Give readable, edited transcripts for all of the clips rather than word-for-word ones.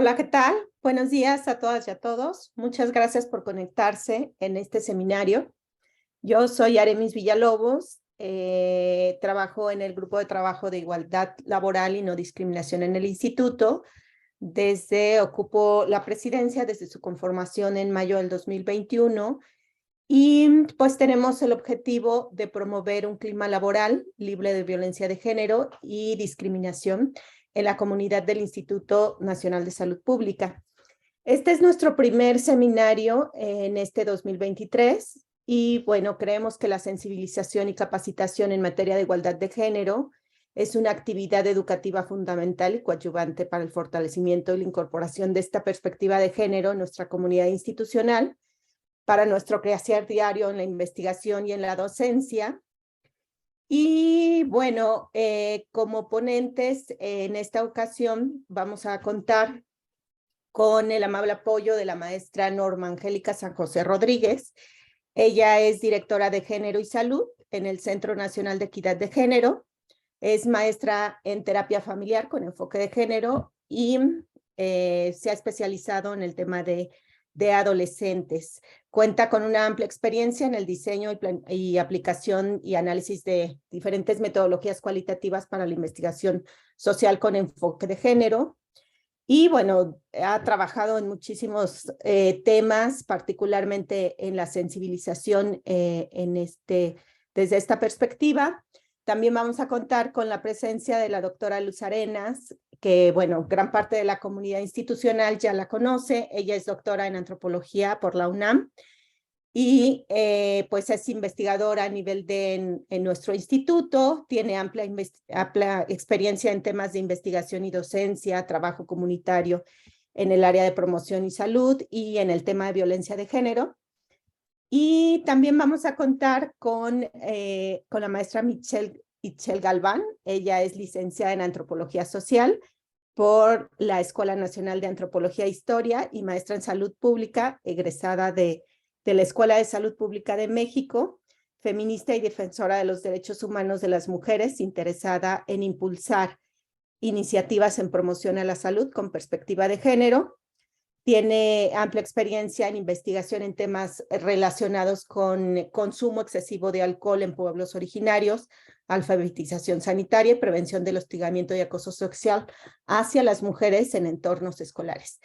Hola, ¿qué tal? Buenos días a todas y a todos. Muchas gracias por conectarse en este seminario. Yo soy Aremis Villalobos, trabajo en el Grupo de Trabajo de Igualdad Laboral y No Discriminación en el Instituto. Ocupo la presidencia desde su conformación en mayo del 2021 y pues tenemos el objetivo de promover un clima laboral libre de violencia de género y discriminación en la comunidad del Instituto Nacional de Salud Pública. Este es nuestro primer seminario en este 2023 y bueno, creemos que la sensibilización y capacitación en materia de igualdad de género es una actividad educativa fundamental y coadyuvante para el fortalecimiento y la incorporación de esta perspectiva de género en nuestra comunidad institucional, para nuestro quehacer diario en la investigación y en la docencia. Y bueno, como ponentes en esta ocasión vamos a contar con el amable apoyo de la maestra Norma Angélica San José Rodríguez. Ella es directora de Género y Salud en el Centro Nacional de Equidad de Género. Es maestra en terapia familiar con enfoque de género y se ha especializado en el tema de adolescentes. Cuenta con una amplia experiencia en el diseño y aplicación y análisis de diferentes metodologías cualitativas para la investigación social con enfoque de género. Y bueno, ha trabajado en muchísimos temas, particularmente en la sensibilización desde esta perspectiva. También vamos a contar con la presencia de la doctora Luz Arenas, que bueno, gran parte de la comunidad institucional ya la conoce. Ella es doctora en antropología por la UNAM y pues es investigadora a nivel en nuestro instituto, tiene amplia experiencia en temas de investigación y docencia, trabajo comunitario en el área de promoción y salud y en el tema de violencia de género. Y también vamos a contar con la maestra Michelle Galván. Ella es licenciada en Antropología Social por la Escuela Nacional de Antropología e Historia y maestra en Salud Pública, egresada de la Escuela de Salud Pública de México, feminista y defensora de los derechos humanos de las mujeres, interesada en impulsar iniciativas en promoción a la salud con perspectiva de género. Tiene amplia experiencia en investigación en temas relacionados con consumo excesivo de alcohol en pueblos originarios, alfabetización sanitaria y prevención del hostigamiento y acoso sexual hacia las mujeres en entornos escolares.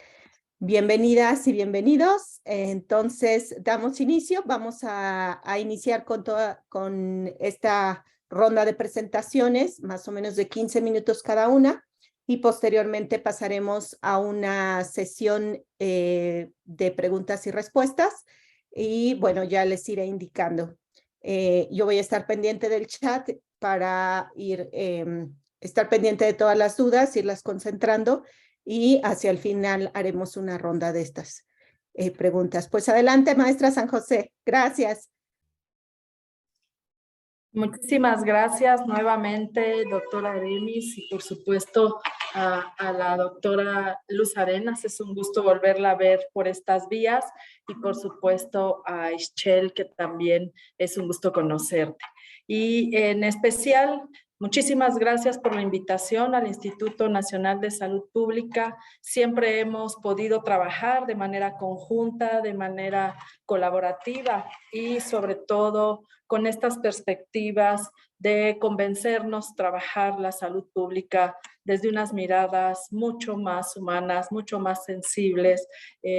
Bienvenidas y bienvenidos. Entonces, damos inicio. Vamos a iniciar con esta ronda de presentaciones, más o menos de 15 minutos cada una, y posteriormente pasaremos a una sesión de preguntas y respuestas. Y bueno, ya les iré indicando. Yo voy a estar pendiente del chat para estar pendiente de todas las dudas, irlas concentrando, y hacia el final haremos una ronda de estas preguntas. Pues adelante, maestra San José. Gracias. Muchísimas gracias nuevamente, doctora Aremis, y por supuesto a la doctora Luz Arenas. Es un gusto volverla a ver por estas vías, y por supuesto a Ischel, que también es un gusto conocerte. Y en especial, muchísimas gracias por la invitación al Instituto Nacional de Salud Pública. Siempre hemos podido trabajar de manera conjunta, de manera colaborativa y sobre todo con estas perspectivas de convencernos trabajar la salud pública desde unas miradas mucho más humanas, mucho más sensibles,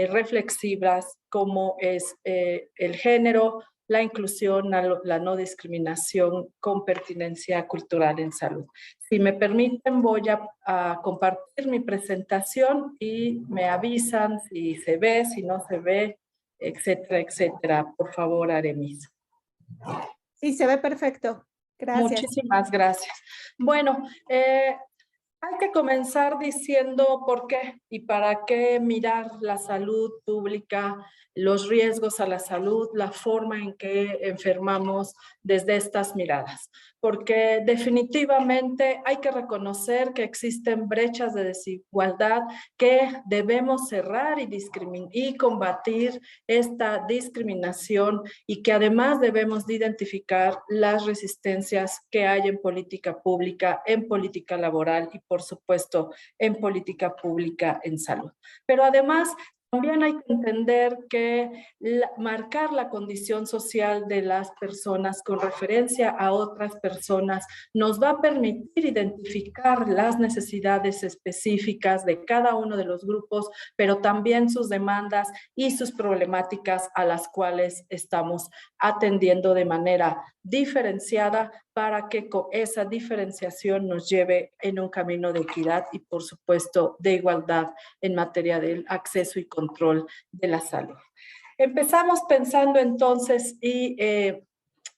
reflexivas, como es el género, la inclusión, la no discriminación con pertinencia cultural en salud. Si me permiten, voy a compartir mi presentación y me avisan si se ve, si no se ve, etcétera, etcétera. Por favor, Aremis. Sí, se ve perfecto. Gracias. Muchísimas gracias. Bueno, hay que comenzar diciendo por qué y para qué mirar la salud pública, los riesgos a la salud, la forma en que enfermamos desde estas miradas. porque definitivamente hay que reconocer que existen brechas de desigualdad que debemos cerrar y combatir esta discriminación, y que además debemos de identificar las resistencias que hay en política pública, en política laboral y por supuesto en política pública en salud. Pero además también hay que entender que marcar la condición social de las personas con referencia a otras personas nos va a permitir identificar las necesidades específicas de cada uno de los grupos, pero también sus demandas y sus problemáticas a las cuales estamos atendiendo de manera diferenciada, para que esa diferenciación nos lleve en un camino de equidad y, por supuesto, de igualdad en materia del acceso y control de la salud. Empezamos pensando entonces y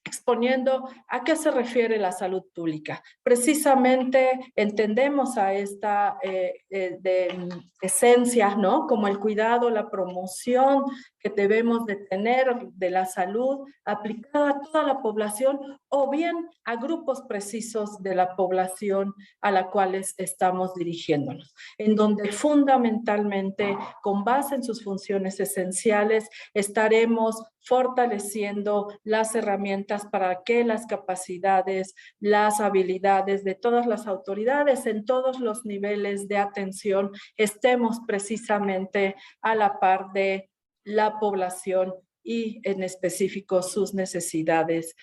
exponiendo a qué se refiere la salud pública. Precisamente entendemos a esta esencia, ¿no? Como el cuidado, la promoción que debemos de tener de la salud aplicada a toda la población, o bien a grupos precisos de la población a la cuales estamos dirigiéndonos, en donde fundamentalmente, con base en sus funciones esenciales, estaremos fortaleciendo las herramientas para que las capacidades, las habilidades de todas las autoridades en todos los niveles de atención estemos precisamente a la par de la población y en específico sus necesidades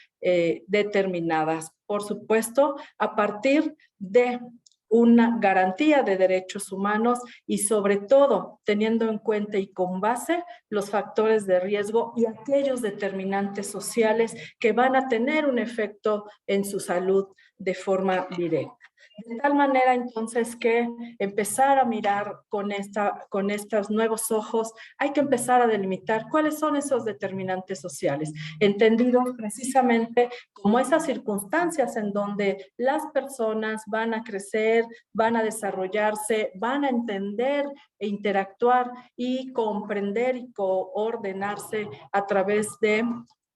determinadas. Por supuesto, a partir de una garantía de derechos humanos y sobre todo teniendo en cuenta y con base los factores de riesgo y aquellos determinantes sociales que van a tener un efecto en su salud de forma directa. De tal manera entonces que empezar a mirar con estos nuevos ojos, hay que empezar a delimitar cuáles son esos determinantes sociales, entendidos precisamente como esas circunstancias en donde las personas van a crecer, van a desarrollarse, van a entender e interactuar y comprender y coordinarse a través de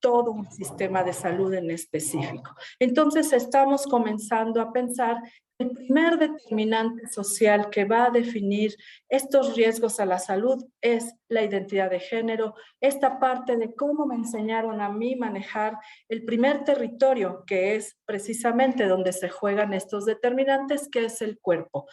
todo un sistema de salud en específico. Entonces estamos comenzando a pensar el primer determinante social que va a definir estos riesgos a la salud es la identidad de género, esta parte de cómo me enseñaron a mí manejar el primer territorio, que es precisamente donde se juegan estos determinantes, que es el cuerpo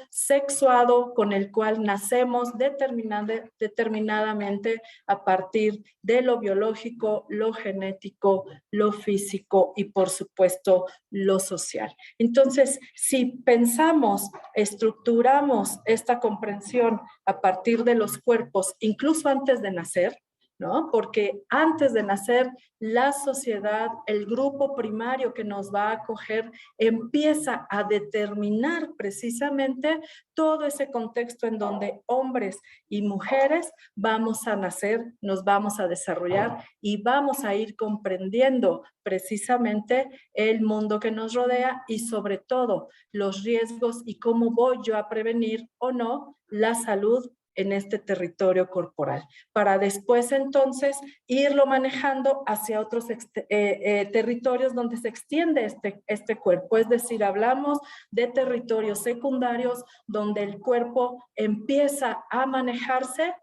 sexuado con el cual nacemos determinadamente a partir de lo biológico, lo genético, lo físico y por supuesto lo social. Entonces, si pensamos, estructuramos esta comprensión a partir de los cuerpos, incluso antes de nacer, ¿no? Porque antes de nacer, la sociedad, el grupo primario que nos va a acoger, empieza a determinar precisamente todo ese contexto en donde hombres y mujeres vamos a nacer, nos vamos a desarrollar y vamos a ir comprendiendo precisamente el mundo que nos rodea y sobre todo los riesgos y cómo voy yo a prevenir o no la salud en este territorio corporal, para después entonces irlo manejando hacia otros territorios donde se extiende este cuerpo. Es decir, hablamos de territorios secundarios donde el cuerpo empieza a manejarse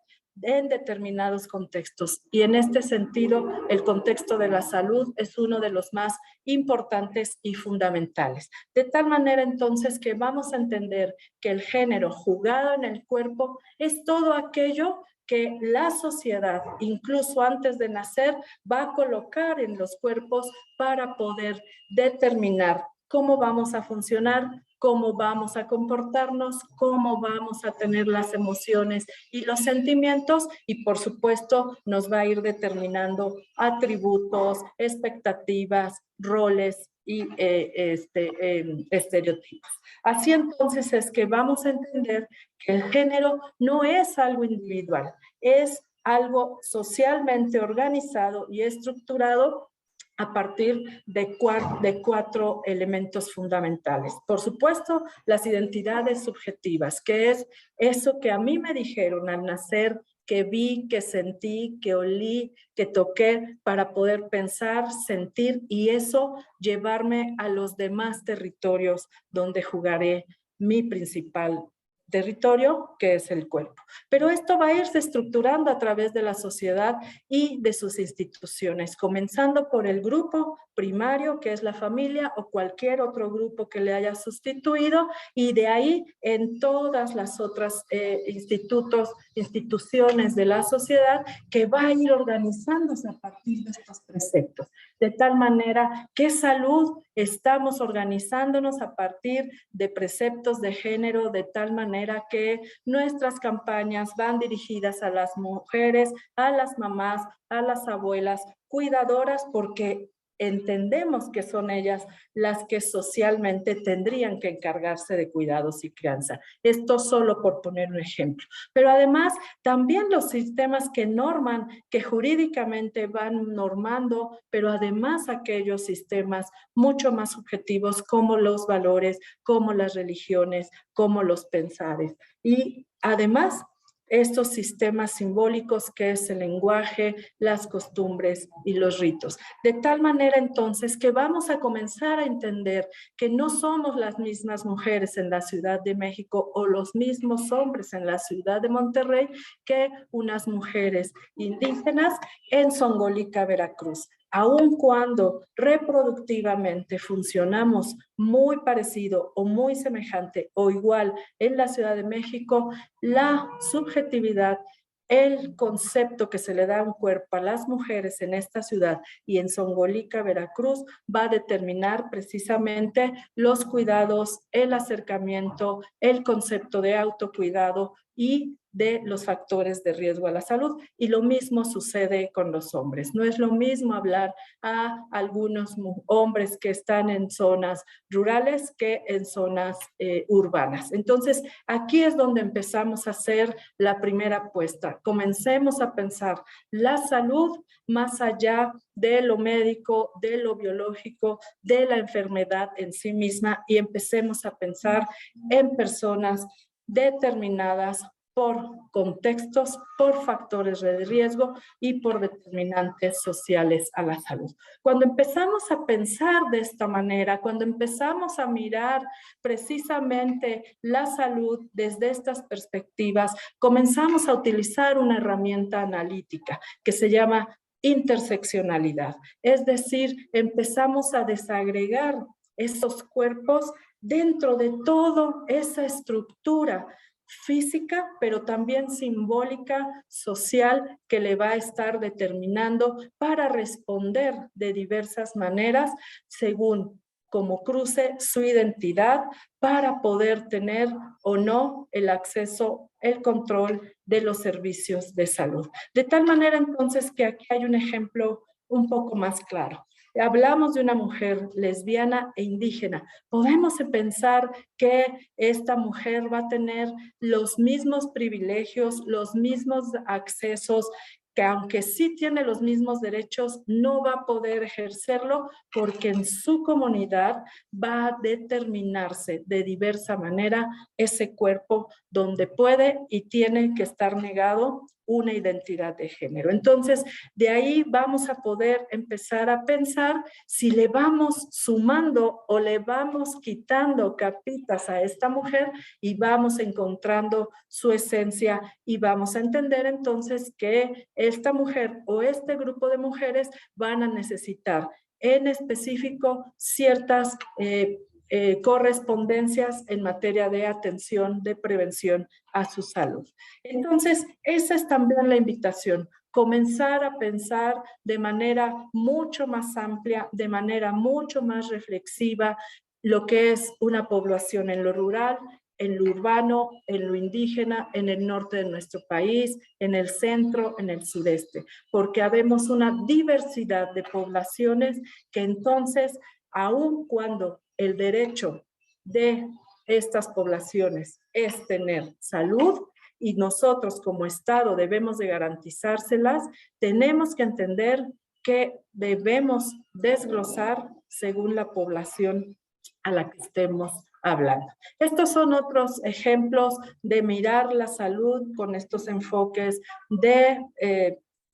en determinados contextos. Y en este sentido, el contexto de la salud es uno de los más importantes y fundamentales. De tal manera entonces que vamos a entender que el género jugado en el cuerpo es todo aquello que la sociedad, incluso antes de nacer, va a colocar en los cuerpos para poder determinar cómo vamos a funcionar, cómo vamos a comportarnos, cómo vamos a tener las emociones y los sentimientos, y por supuesto nos va a ir determinando atributos, expectativas, roles y estereotipos. Así entonces es que vamos a entender que el género no es algo individual, es algo socialmente organizado y estructurado a partir de cuatro elementos fundamentales. Por supuesto, las identidades subjetivas, que es eso que a mí me dijeron al nacer que vi, que sentí, que olí, que toqué para poder pensar, sentir y eso llevarme a los demás territorios donde jugaré mi principal territorio, que es el cuerpo. Pero esto va a irse estructurando a través de la sociedad y de sus instituciones, comenzando por el grupo primario, que es la familia, o cualquier otro grupo que le haya sustituido, y de ahí en todas las otras instituciones de la sociedad que va a ir organizándose a partir de estos preceptos. De tal manera que salud estamos organizándonos a partir de preceptos de género, de tal manera que nuestras campañas van dirigidas a las mujeres, a las mamás, a las abuelas, cuidadoras, porque entendemos que son ellas las que socialmente tendrían que encargarse de cuidados y crianza. Esto solo por poner un ejemplo. Pero además, también los sistemas que norman, que jurídicamente van normando, pero además aquellos sistemas mucho más subjetivos como los valores, como las religiones, como los pensares. Y además, estos sistemas simbólicos que es el lenguaje, las costumbres y los ritos. De tal manera entonces que vamos a comenzar a entender que no somos las mismas mujeres en la Ciudad de México o los mismos hombres en la Ciudad de Monterrey que unas mujeres indígenas en Zongolica, Veracruz. Aun cuando reproductivamente funcionamos muy parecido o muy semejante o igual en la Ciudad de México, la subjetividad, el concepto que se le da a un cuerpo a las mujeres en esta ciudad y en Zongolica, Veracruz, va a determinar precisamente los cuidados, el acercamiento, el concepto de autocuidado y de los factores de riesgo a la salud. Y lo mismo sucede con los hombres. No es lo mismo hablar a algunos hombres que están en zonas rurales que en zonas urbanas. Entonces, aquí es donde empezamos a hacer la primera apuesta. Comencemos a pensar la salud más allá de lo médico, de lo biológico, de la enfermedad en sí misma y empecemos a pensar en personas determinadas por contextos, por factores de riesgo y por determinantes sociales a la salud. Cuando empezamos a pensar de esta manera, cuando empezamos a mirar precisamente la salud desde estas perspectivas, comenzamos a utilizar una herramienta analítica que se llama interseccionalidad. Es decir, empezamos a desagregar esos cuerpos dentro de toda esa estructura física, pero también simbólica, social, que le va a estar determinando para responder de diversas maneras según como cruce su identidad para poder tener o no el acceso, el control de los servicios de salud. De tal manera entonces que aquí hay un ejemplo un poco más claro. Hablamos de una mujer lesbiana e indígena. Podemos pensar que esta mujer va a tener los mismos privilegios, los mismos accesos, que aunque sí tiene los mismos derechos, no va a poder ejercerlo porque en su comunidad va a determinarse de diversa manera ese cuerpo donde puede y tiene que estar negado una identidad de género. Entonces, de ahí vamos a poder empezar a pensar si le vamos sumando o le vamos quitando capitas a esta mujer y vamos encontrando su esencia y vamos a entender entonces que esta mujer o este grupo de mujeres van a necesitar en específico ciertas correspondencias en materia de atención, de prevención a su salud. Entonces, esa es también la invitación, comenzar a pensar de manera mucho más amplia, de manera mucho más reflexiva, lo que es una población en lo rural, en lo urbano, en lo indígena, en el norte de nuestro país, en el centro, en el sureste, porque habemos una diversidad de poblaciones que entonces, aun cuando el derecho de estas poblaciones es tener salud y nosotros como Estado debemos de garantizárselas, tenemos que entender que debemos desglosar según la población a la que estemos hablando. Estos son otros ejemplos de mirar la salud con estos enfoques de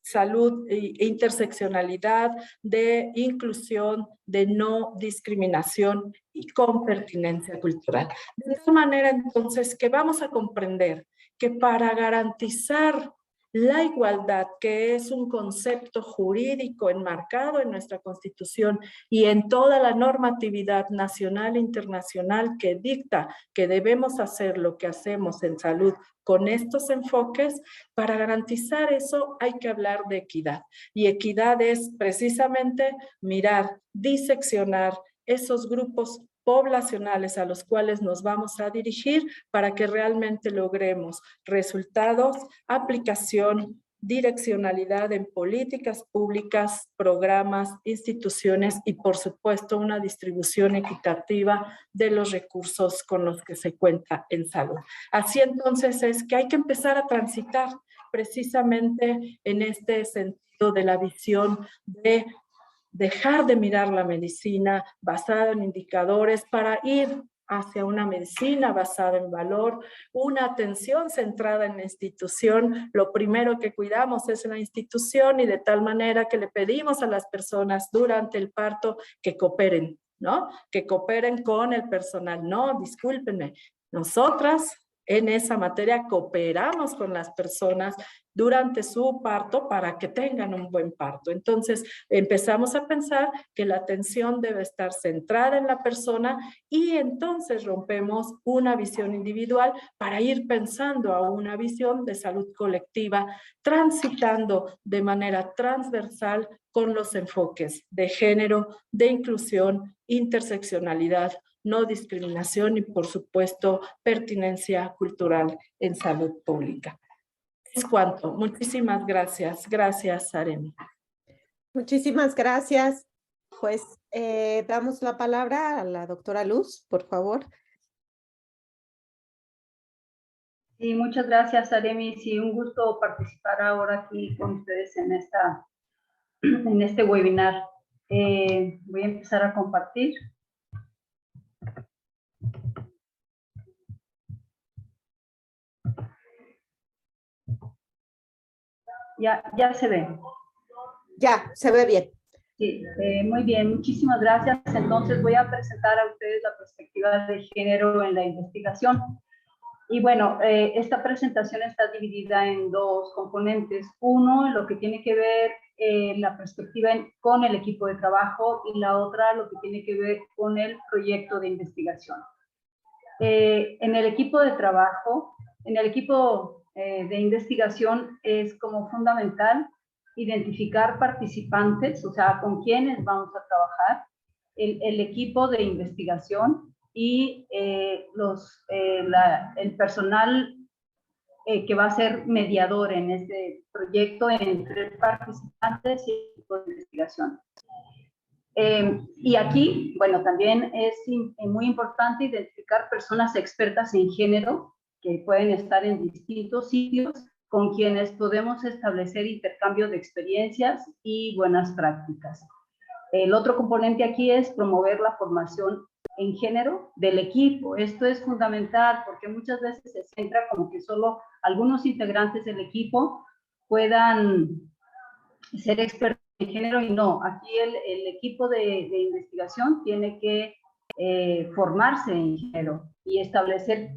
salud e interseccionalidad, de inclusión, de no discriminación y con pertinencia cultural. De tal manera, entonces, que vamos a comprender que para garantizar la igualdad, que es un concepto jurídico enmarcado en nuestra Constitución y en toda la normatividad nacional e internacional que dicta que debemos hacer lo que hacemos en salud con estos enfoques, para garantizar eso hay que hablar de equidad. Y equidad es precisamente mirar, diseccionar esos grupos poblacionales a los cuales nos vamos a dirigir para que realmente logremos resultados, aplicación, direccionalidad en políticas públicas, programas, instituciones y por supuesto una distribución equitativa de los recursos con los que se cuenta en salud. Así entonces es que hay que empezar a transitar precisamente en este sentido de la visión de dejar de mirar la medicina basada en indicadores para ir hacia una medicina basada en valor, una atención centrada en la institución. Lo primero que cuidamos es la institución y de tal manera que le pedimos a las personas durante el parto que cooperen, ¿no? Que cooperen con el personal. No, discúlpenme, nosotras en esa materia cooperamos con las personas durante su parto para que tengan un buen parto. Entonces, empezamos a pensar que la atención debe estar centrada en la persona y entonces rompemos una visión individual para ir pensando a una visión de salud colectiva, transitando de manera transversal con los enfoques de género, de inclusión, interseccionalidad, no discriminación y, por supuesto, pertinencia cultural en salud pública. Es cuanto. Muchísimas gracias. Gracias, Aremi. Muchísimas gracias. Pues damos la palabra a la doctora Luz, por favor. Sí, muchas gracias, Aremi. Sí, un gusto participar ahora aquí con ustedes en este webinar. Voy a empezar a compartir. Ya se ve. Ya, se ve bien. Sí, muy bien, muchísimas gracias. Entonces voy a presentar a ustedes la perspectiva de género en la investigación. Y bueno, esta presentación está dividida en dos componentes. Uno, lo que tiene que ver la perspectiva con el equipo de trabajo y la otra, lo que tiene que ver con el proyecto de investigación. En el equipo de trabajo, en el equipo de investigación es como fundamental identificar participantes, o sea, con quiénes vamos a trabajar, el equipo de investigación y el personal que va a ser mediador en este proyecto entre participantes y el equipo de investigación. Y aquí, bueno, también es muy importante identificar personas expertas en género que pueden estar en distintos sitios con quienes podemos establecer intercambio de experiencias y buenas prácticas. El otro componente aquí es promover la formación en género del equipo. Esto es fundamental porque muchas veces se centra como que solo algunos integrantes del equipo puedan ser expertos en género y no. Aquí el equipo de investigación tiene que formarse en género y establecer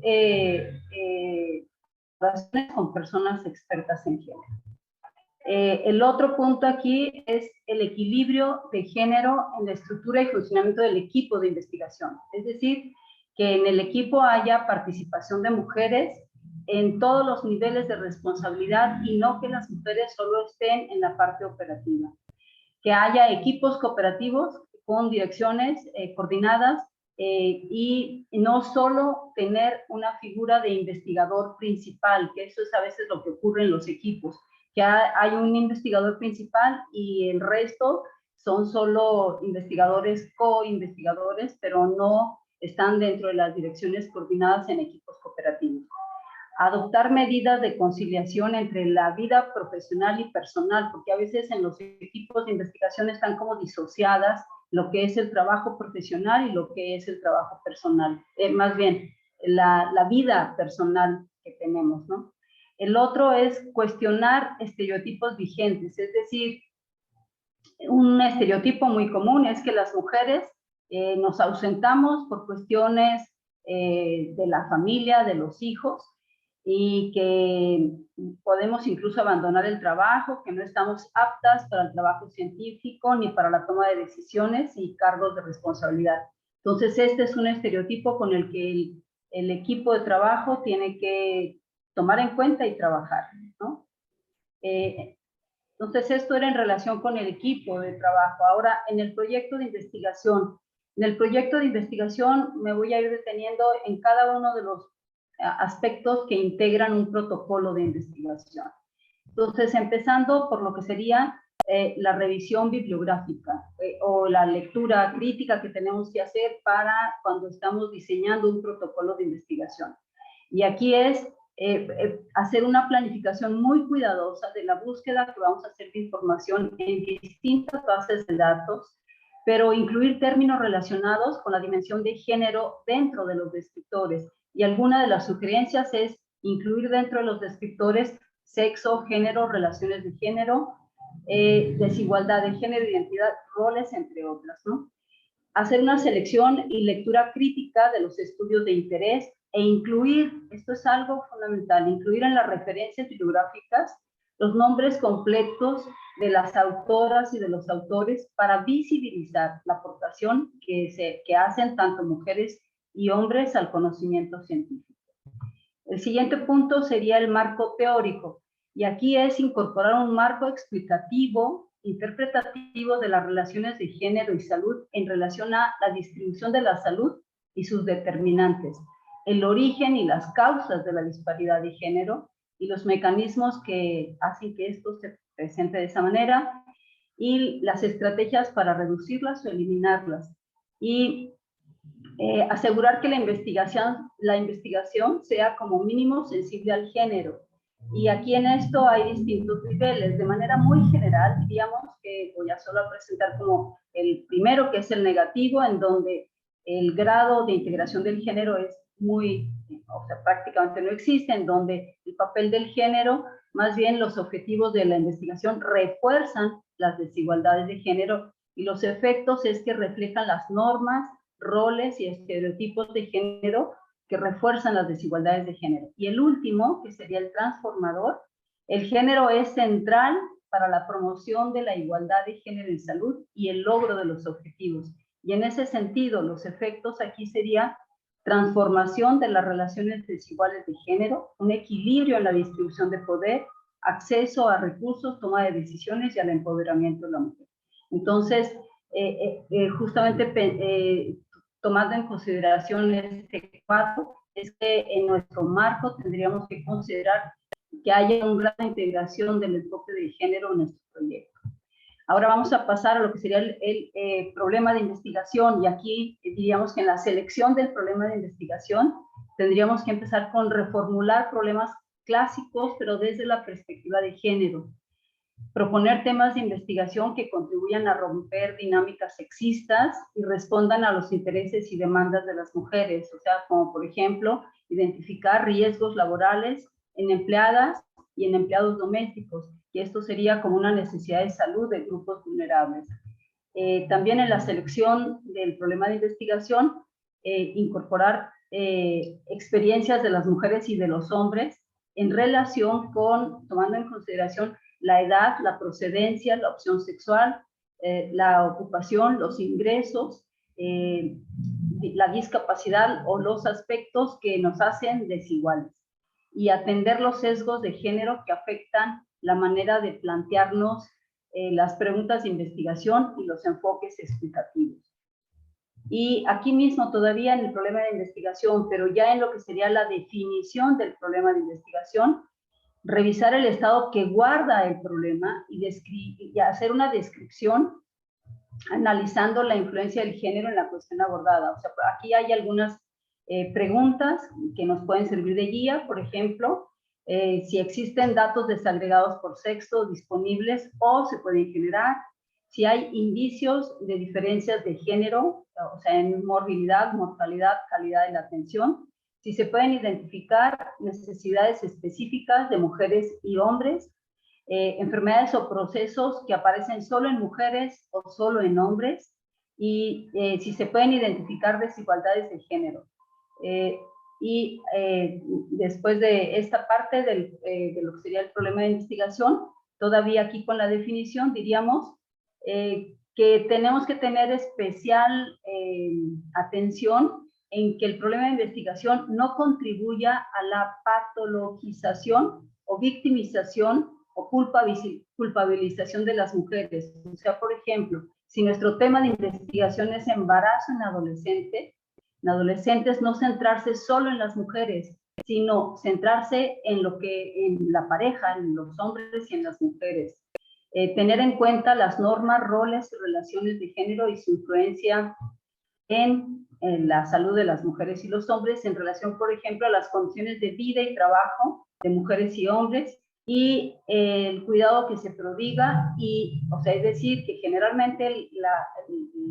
relaciones con personas expertas en género. El otro punto aquí es el equilibrio de género en la estructura y funcionamiento del equipo de investigación. Es decir, que en el equipo haya participación de mujeres en todos los niveles de responsabilidad y no que las mujeres solo estén en la parte operativa. Que haya equipos cooperativos con direcciones coordinadas y no solo tener una figura de investigador principal, que eso es a veces lo que ocurre en los equipos, que hay un investigador principal y el resto son solo investigadores, co-investigadores, pero no están dentro de las direcciones coordinadas en equipos cooperativos. Adoptar medidas de conciliación entre la vida profesional y personal, porque a veces en los equipos de investigación están como disociadas lo que es el trabajo profesional y lo que es el trabajo personal, más bien la vida personal que tenemos, ¿no? El otro es cuestionar estereotipos vigentes, es decir, un estereotipo muy común es que las mujeres nos ausentamos por cuestiones de la familia, de los hijos, y que podemos incluso abandonar el trabajo, que no estamos aptas para el trabajo científico ni para la toma de decisiones y cargos de responsabilidad. Entonces, este es un estereotipo con el que el equipo de trabajo tiene que tomar en cuenta y trabajar, ¿no? Entonces, esto era en relación con el equipo de trabajo. Ahora, en el proyecto de investigación. En el proyecto de investigación me voy a ir deteniendo en cada uno de los aspectos que integran un protocolo de investigación. Entonces, empezando por lo que sería la revisión bibliográfica o la lectura crítica que tenemos que hacer para cuando estamos diseñando un protocolo de investigación. Y aquí es hacer una planificación muy cuidadosa de la búsqueda que vamos a hacer de información en distintas bases de datos, pero incluir términos relacionados con la dimensión de género dentro de los descriptores. Y alguna de las sugerencias es incluir dentro de los descriptores sexo, género, relaciones de género, desigualdad de género, identidad, roles, entre otras, ¿no? Hacer una selección y lectura crítica de los estudios de interés e incluir, esto es algo fundamental, incluir en las referencias bibliográficas los nombres completos de las autoras y de los autores para visibilizar la aportación que hacen tanto mujeres y hombres al conocimiento científico. El siguiente punto sería el marco teórico, y aquí es incorporar un marco explicativo, interpretativo de las relaciones de género y salud en relación a la distribución de la salud y sus determinantes, el origen y las causas de la disparidad de género y los mecanismos que hacen que esto se presente de esa manera y las estrategias para reducirlas o eliminarlas. Y asegurar que la investigación sea como mínimo sensible al género. Y aquí en esto hay distintos niveles. De manera muy general, diríamos que voy a solo presentar como el primero, que es el negativo, en donde el grado de integración del género es prácticamente no existe, en donde el papel del género, más bien los objetivos de la investigación refuerzan las desigualdades de género y los efectos es que reflejan las normas, roles y estereotipos de género que refuerzan las desigualdades de género. Y el último, que sería el transformador, el género es central para la promoción de la igualdad de género en salud y el logro de los objetivos. Y en ese sentido, los efectos aquí sería transformación de las relaciones desiguales de género, un equilibrio en la distribución de poder, acceso a recursos, toma de decisiones y al empoderamiento de la mujer. Entonces, justamente tomando en consideración este cuadro, es que en nuestro marco tendríamos que considerar que haya un grado de integración del enfoque de género en nuestro proyecto. Ahora vamos a pasar a lo que sería el problema de investigación, y aquí diríamos que en la selección del problema de investigación tendríamos que empezar con reformular problemas clásicos, pero desde la perspectiva de género. Proponer temas de investigación que contribuyan a romper dinámicas sexistas y respondan a los intereses y demandas de las mujeres, o sea, como por ejemplo, identificar riesgos laborales en empleadas y en empleados domésticos, y esto sería como una necesidad de salud de grupos vulnerables. También en la selección del problema de investigación, incorporar experiencias de las mujeres y de los hombres en relación con, tomando en consideración la edad, la procedencia, la opción sexual, la ocupación, los ingresos, la discapacidad o los aspectos que nos hacen desiguales, y atender los sesgos de género que afectan la manera de plantearnos las preguntas de investigación y los enfoques explicativos. Y aquí mismo todavía en el problema de investigación, pero ya en lo que sería la definición del problema de investigación, revisar el estado que guarda el problema y hacer una descripción analizando la influencia del género en la cuestión abordada. O sea, aquí hay algunas preguntas que nos pueden servir de guía, por ejemplo, si existen datos desagregados por sexo disponibles o se pueden generar, si hay indicios de diferencias de género, o sea, en morbilidad, mortalidad, calidad de la atención, si se pueden identificar necesidades específicas de mujeres y hombres, enfermedades o procesos que aparecen solo en mujeres o solo en hombres, y si se pueden identificar desigualdades de género. Después de esta parte de lo que sería el problema de investigación, todavía aquí con la definición diríamos que tenemos que tener especial atención en que el problema de investigación no contribuya a la patologización o victimización o culpabilización de las mujeres. O sea, por ejemplo, si nuestro tema de investigación es embarazo en adolescentes, no centrarse solo en las mujeres, sino centrarse en la pareja, en los hombres y en las mujeres. Tener en cuenta las normas, roles y relaciones de género y su influencia en la salud de las mujeres y los hombres en relación, por ejemplo, a las condiciones de vida y trabajo de mujeres y hombres, y el cuidado que se prodiga, o sea, es decir, que generalmente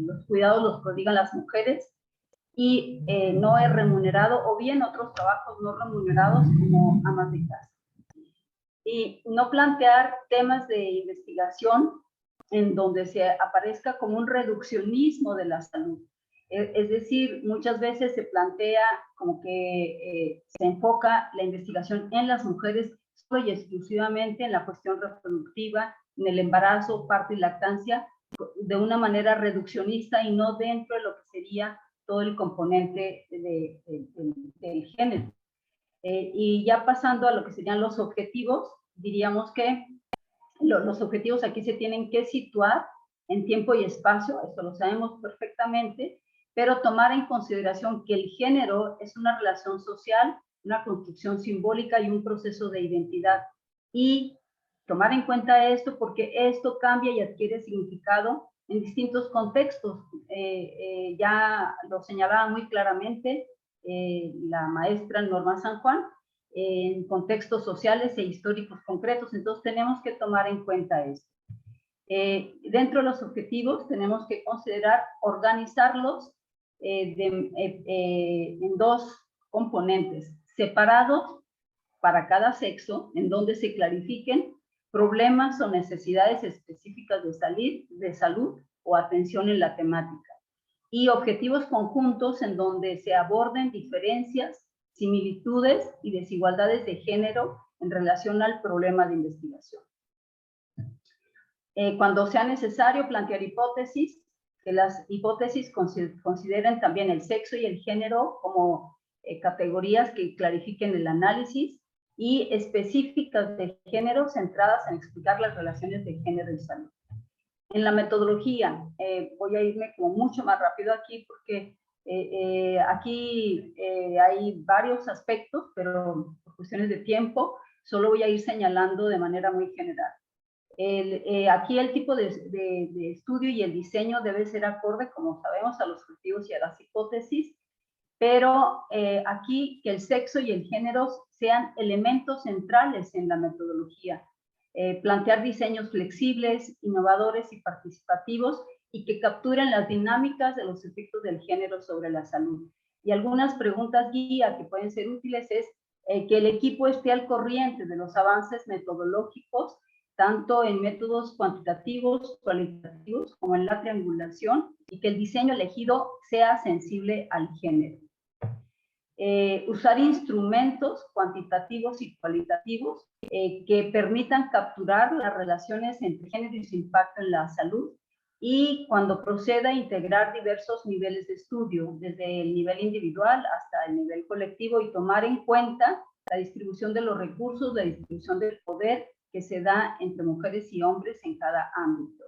los cuidados los prodigan las mujeres y no es remunerado, o bien otros trabajos no remunerados como amas de casa. Y no plantear temas de investigación en donde se aparezca como un reduccionismo de la salud. Es decir, muchas veces se plantea como que se enfoca la investigación en las mujeres solo y exclusivamente en la cuestión reproductiva, en el embarazo, parto y lactancia, de una manera reduccionista y no dentro de lo que sería todo el componente del género. Y ya pasando a lo que serían los objetivos, diríamos que los objetivos aquí se tienen que situar en tiempo y espacio, esto lo sabemos perfectamente, pero tomar en consideración que el género es una relación social, una construcción simbólica y un proceso de identidad. Y tomar en cuenta esto porque esto cambia y adquiere significado en distintos contextos. Ya lo señalaba muy claramente la maestra Norma San Juan, en contextos sociales e históricos concretos, entonces tenemos que tomar en cuenta esto. Dentro de los objetivos tenemos que considerar organizarlos en dos componentes, separados para cada sexo, en donde se clarifiquen problemas o necesidades específicas de salud o atención en la temática, y objetivos conjuntos en donde se aborden diferencias, similitudes y desigualdades de género en relación al problema de investigación. Cuando sea necesario, plantear hipótesis, que las hipótesis consideren también el sexo y el género como categorías que clarifiquen el análisis, y específicas de género centradas en explicar las relaciones de género y salud. En la metodología, voy a irme como mucho más rápido aquí porque aquí hay varios aspectos, pero por cuestiones de tiempo solo voy a ir señalando de manera muy general. Aquí el tipo de estudio y el diseño debe ser acorde, como sabemos, a los objetivos y a las hipótesis, pero aquí que el sexo y el género sean elementos centrales en la metodología. Plantear diseños flexibles, innovadores y participativos, y que capturen las dinámicas de los efectos del género sobre la salud. Y algunas preguntas guía que pueden ser útiles es que el equipo esté al corriente de los avances metodológicos, tanto en métodos cuantitativos, cualitativos, como en la triangulación, y que el diseño elegido sea sensible al género. Usar instrumentos cuantitativos y cualitativos que permitan capturar las relaciones entre género y su impacto en la salud, y cuando proceda integrar diversos niveles de estudio, desde el nivel individual hasta el nivel colectivo, y tomar en cuenta la distribución de los recursos, la distribución del poder que se da entre mujeres y hombres en cada ámbito.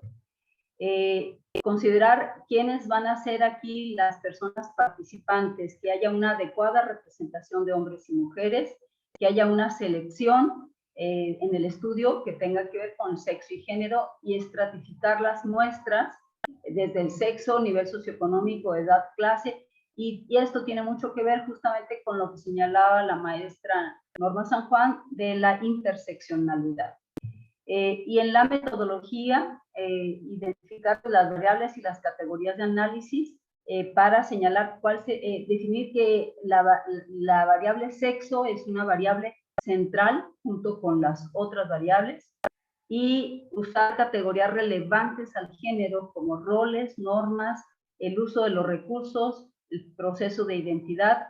Considerar quiénes van a ser aquí las personas participantes, que haya una adecuada representación de hombres y mujeres, que haya una selección en el estudio que tenga que ver con sexo y género, y estratificar las muestras desde el sexo, nivel socioeconómico, edad, clase, y esto tiene mucho que ver justamente con lo que señalaba la maestra Norma San Juan de la interseccionalidad. Y en la metodología, identificar las variables y las categorías de análisis para señalar definir que la variable sexo es una variable central junto con las otras variables, y usar categorías relevantes al género como roles, normas, el uso de los recursos, el proceso de identidad,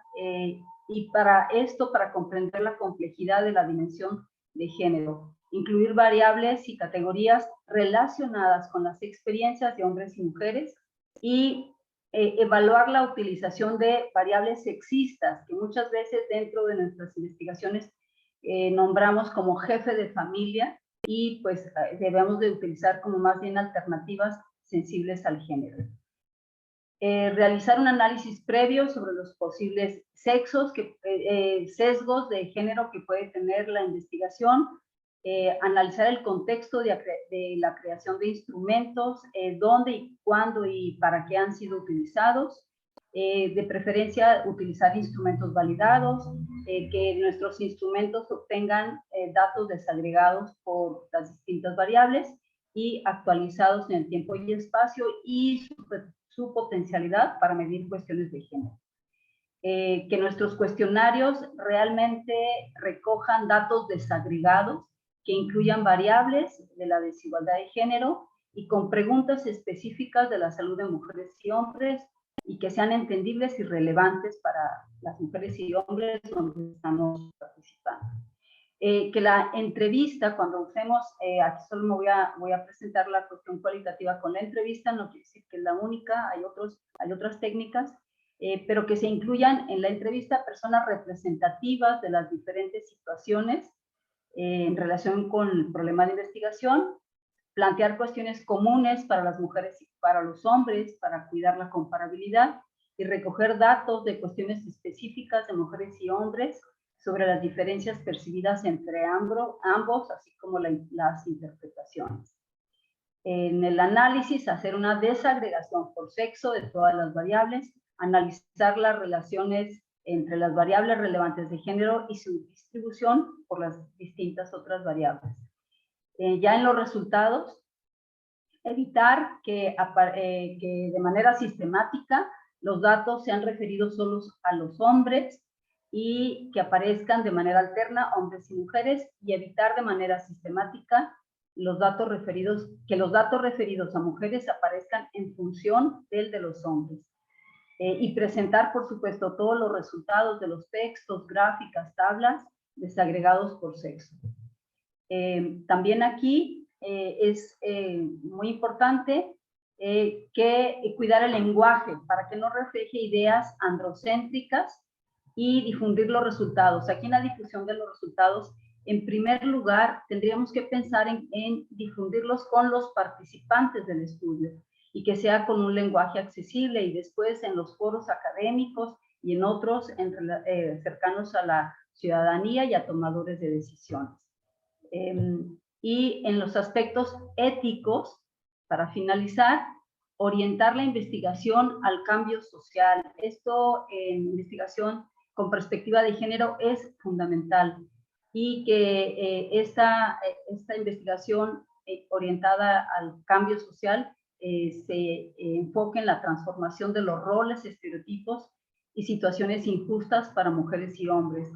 y para esto, para comprender la complejidad de la dimensión de género, incluir variables y categorías relacionadas con las experiencias de hombres y mujeres, y evaluar la utilización de variables sexistas, que muchas veces dentro de nuestras investigaciones nombramos como jefe de familia, y pues debemos de utilizar como más bien alternativas sensibles al género. Realizar un análisis previo sobre los posibles sexos, sesgos de género que puede tener la investigación, analizar el contexto de la creación de instrumentos, dónde y cuándo y para qué han sido utilizados, de preferencia utilizar instrumentos validados, que nuestros instrumentos obtengan datos desagregados por las distintas variables y actualizados en el tiempo y espacio, y su potencialidad para medir cuestiones de género. Que nuestros cuestionarios realmente recojan datos desagregados que incluyan variables de la desigualdad de género y con preguntas específicas de la salud de mujeres y hombres, y que sean entendibles y relevantes para las mujeres y hombres donde estamos participando. Que la entrevista, cuando usemos, aquí solo voy a presentar la cuestión cualitativa con la entrevista, no quiere decir que es la única, hay otras técnicas, pero que se incluyan en la entrevista personas representativas de las diferentes situaciones en relación con el problema de investigación, plantear cuestiones comunes para las mujeres y para los hombres, para cuidar la comparabilidad, y recoger datos de cuestiones específicas de mujeres y hombres sobre las diferencias percibidas entre ambos, así como las interpretaciones. En el análisis, hacer una desagregación por sexo de todas las variables, analizar las relaciones entre las variables relevantes de género y su distribución por las distintas otras variables. Ya en los resultados, evitar que de manera sistemática los datos sean referidos solo a los hombres y que aparezcan de manera alterna hombres y mujeres, y evitar de manera sistemática que los datos referidos a mujeres aparezcan en función del de los hombres. Y presentar, por supuesto, todos los resultados de los textos, gráficas, tablas, desagregados por sexo. También aquí es muy importante que cuidar el lenguaje para que no refleje ideas androcéntricas, y difundir los resultados. Aquí en la difusión de los resultados, en primer lugar, tendríamos que pensar en difundirlos con los participantes del estudio, y que sea con un lenguaje accesible, y después en los foros académicos y en otros cercanos a la ciudadanía y a tomadores de decisiones. Y en los aspectos éticos, para finalizar, orientar la investigación al cambio social. Esto en investigación con perspectiva de género es fundamental, y que esta investigación orientada al cambio social se enfoque en la transformación de los roles, estereotipos y situaciones injustas para mujeres y hombres.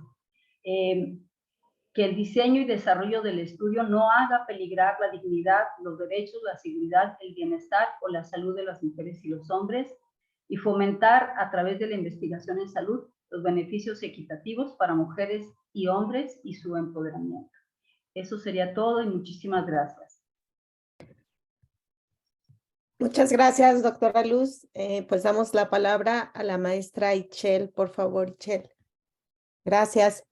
Que el diseño y desarrollo del estudio no haga peligrar la dignidad, los derechos, la seguridad, el bienestar o la salud de las mujeres y los hombres, y fomentar a través de la investigación en salud los beneficios equitativos para mujeres y hombres y su empoderamiento. Eso sería todo, y muchísimas gracias. Muchas gracias, doctora Luz. Pues damos la palabra a la maestra Itchel, por favor, Itchel. Gracias.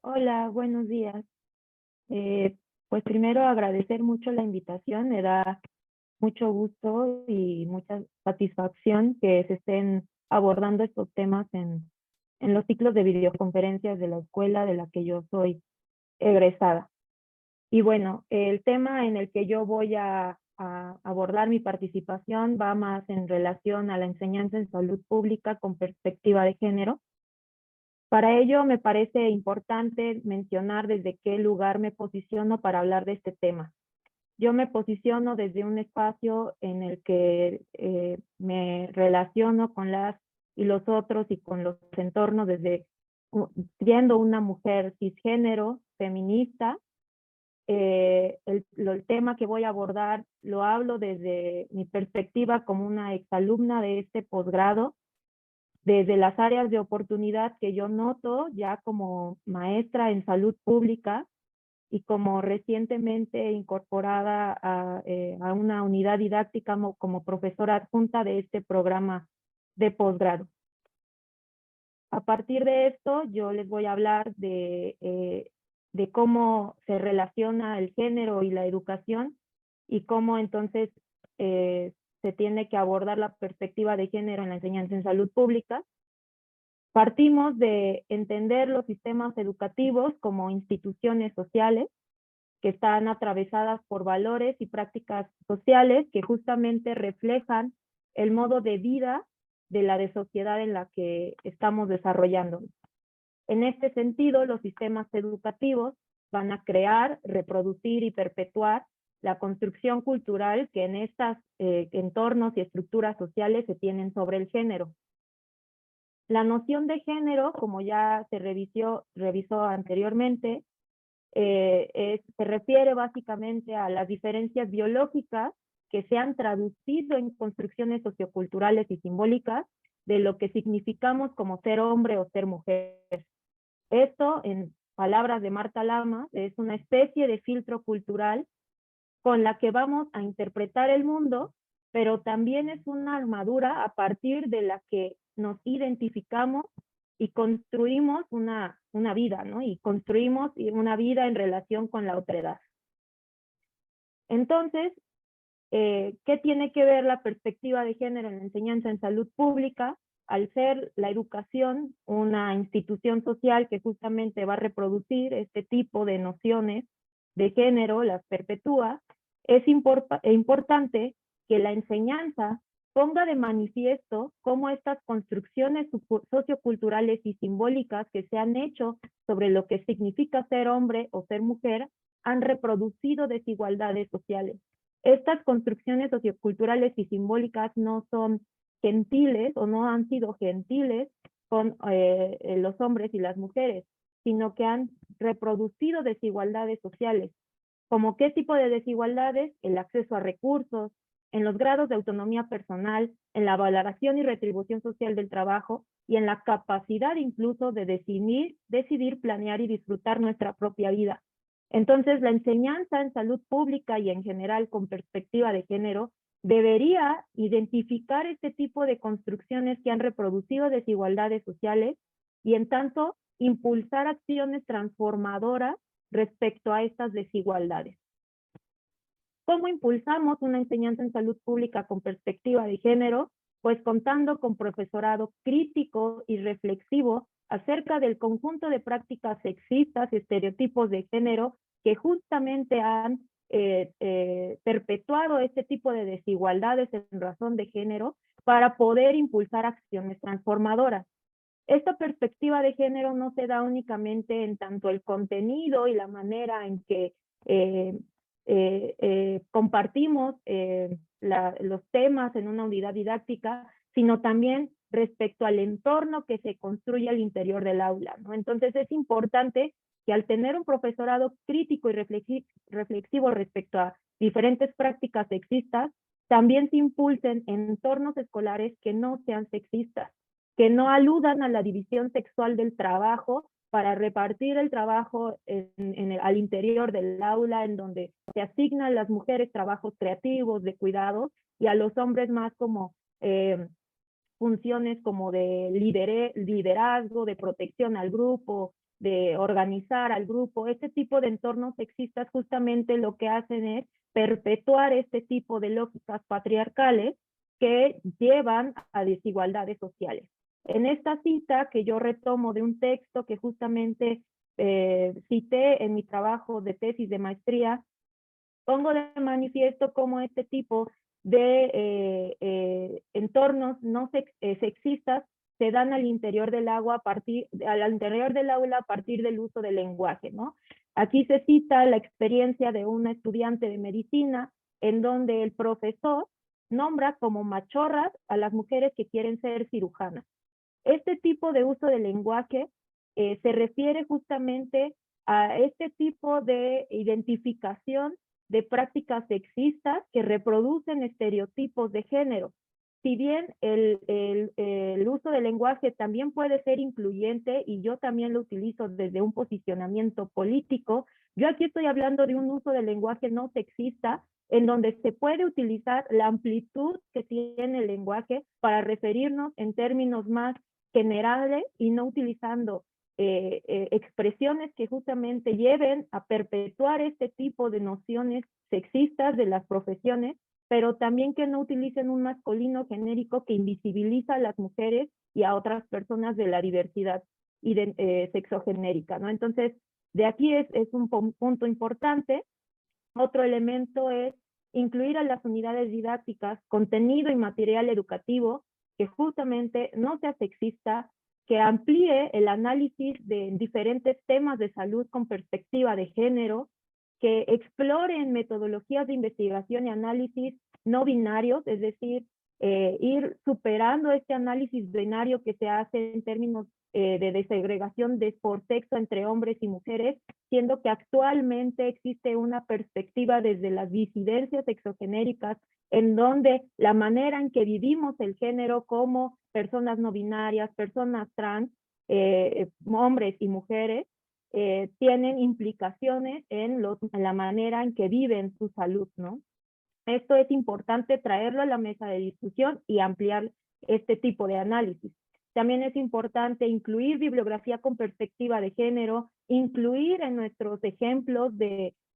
Hola, buenos días. Pues primero agradecer mucho la invitación, me da mucho gusto y mucha satisfacción que se estén abordando estos temas en los ciclos de videoconferencias de la escuela de la que yo soy egresada. Y bueno, el tema en el que yo voy a abordar mi participación va más en relación a la enseñanza en salud pública con perspectiva de género. Para ello me parece importante mencionar desde qué lugar me posiciono para hablar de este tema. Yo me posiciono desde un espacio en el que me relaciono con las y los otros y con los entornos desde siendo una mujer cisgénero, feminista. El tema que voy a abordar lo hablo desde mi perspectiva como una exalumna de este posgrado, desde las áreas de oportunidad que yo noto ya como maestra en salud pública y como recientemente incorporada a una unidad didáctica como profesora adjunta de este programa de posgrado. A partir de esto, yo les voy a hablar de cómo se relaciona el género y la educación y cómo entonces se tiene que abordar la perspectiva de género en la enseñanza en salud pública. Partimos de entender los sistemas educativos como instituciones sociales que están atravesadas por valores y prácticas sociales que justamente reflejan el modo de vida de la sociedad en la que estamos desarrollando. En este sentido, los sistemas educativos van a crear, reproducir y perpetuar la construcción cultural que en estos entornos y estructuras sociales se tienen sobre el género. La noción de género, como ya se revisó anteriormente, se refiere básicamente a las diferencias biológicas que se han traducido en construcciones socioculturales y simbólicas de lo que significamos como ser hombre o ser mujer. Esto, en palabras de Marta Lamas, es una especie de filtro cultural con la que vamos a interpretar el mundo, pero también es una armadura a partir de la que nos identificamos y construimos una vida, ¿no? Y construimos una vida en relación con la otredad. Entonces, ¿qué tiene que ver la perspectiva de género en la enseñanza en salud pública? Al ser la educación una institución social que justamente va a reproducir este tipo de nociones de género, las perpetúa, es importante que la enseñanza ponga de manifiesto cómo estas construcciones socioculturales y simbólicas que se han hecho sobre lo que significa ser hombre o ser mujer han reproducido desigualdades sociales. Estas construcciones socioculturales y simbólicas no son gentiles o no han sido gentiles con los hombres y las mujeres, sino que han reproducido desigualdades sociales. ¿Como qué tipo de desigualdades? El acceso a recursos, en los grados de autonomía personal, en la valoración y retribución social del trabajo y en la capacidad incluso de decidir, planear y disfrutar nuestra propia vida. Entonces, la enseñanza en salud pública y en general con perspectiva de género debería identificar este tipo de construcciones que han reproducido desigualdades sociales y en tanto impulsar acciones transformadoras respecto a estas desigualdades. ¿Cómo impulsamos una enseñanza en salud pública con perspectiva de género? Pues contando con profesorado crítico y reflexivo acerca del conjunto de prácticas sexistas y estereotipos de género que justamente han perpetuado este tipo de desigualdades en razón de género para poder impulsar acciones transformadoras. Esta perspectiva de género no se da únicamente en tanto el contenido y la manera en que compartimos los temas en una unidad didáctica, sino también respecto al entorno que se construye al interior del aula, ¿no? Entonces es importante que al tener un profesorado crítico y reflexivo respecto a diferentes prácticas sexistas, también se impulsen entornos escolares que no sean sexistas, que no aludan a la división sexual del trabajo para repartir el trabajo al interior del aula, en donde se asignan a las mujeres trabajos creativos, de cuidado, y a los hombres más como funciones como de liderazgo, de protección al grupo, de organizar al grupo. Este tipo de entornos sexistas justamente lo que hacen es perpetuar este tipo de lógicas patriarcales que llevan a desigualdades sociales. En esta cita que yo retomo de un texto que justamente cité en mi trabajo de tesis de maestría, pongo de manifiesto cómo este tipo de entornos no sexistas se dan al interior del aula a partir del uso del lenguaje, ¿no? Aquí se cita la experiencia de una estudiante de medicina en donde el profesor nombra como machorras a las mujeres que quieren ser cirujanas. Este tipo de uso del lenguaje se refiere justamente a este tipo de identificación de prácticas sexistas que reproducen estereotipos de género. Si bien el uso del lenguaje también puede ser incluyente y yo también lo utilizo desde un posicionamiento político, yo aquí estoy hablando de un uso del lenguaje no sexista en donde se puede utilizar la amplitud que tiene el lenguaje para referirnos en términos más generales y no utilizando expresiones que justamente lleven a perpetuar este tipo de nociones sexistas de las profesiones, pero también que no utilicen un masculino genérico que invisibiliza a las mujeres y a otras personas de la diversidad sexogenérica, ¿no? Entonces, de aquí es un punto importante. Otro elemento es incluir a las unidades didácticas contenido y material educativo que justamente no sea sexista, que amplíe el análisis de diferentes temas de salud con perspectiva de género, que exploren metodologías de investigación y análisis no binarios, es decir, ir superando este análisis binario que se hace en términos de desegregación por sexo entre hombres y mujeres, siendo que actualmente existe una perspectiva desde las disidencias sexogenéricas en donde la manera en que vivimos el género como personas no binarias, personas trans, hombres y mujeres, tienen implicaciones en la manera en que viven su salud, ¿no? Esto es importante traerlo a la mesa de discusión y ampliar este tipo de análisis. También es importante incluir bibliografía con perspectiva de género, incluir en nuestros ejemplos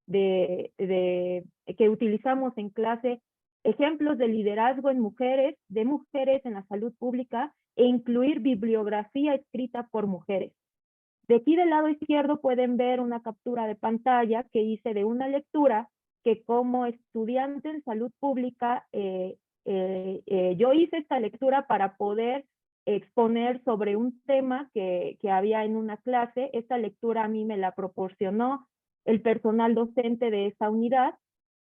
que utilizamos en clase ejemplos de liderazgo en mujeres, de mujeres en la salud pública, e incluir bibliografía escrita por mujeres. De aquí del lado izquierdo pueden ver una captura de pantalla que hice de una lectura que como estudiante en salud pública, yo hice esta lectura para poder exponer sobre un tema que había en una clase. Esta lectura a mí me la proporcionó el personal docente de esa unidad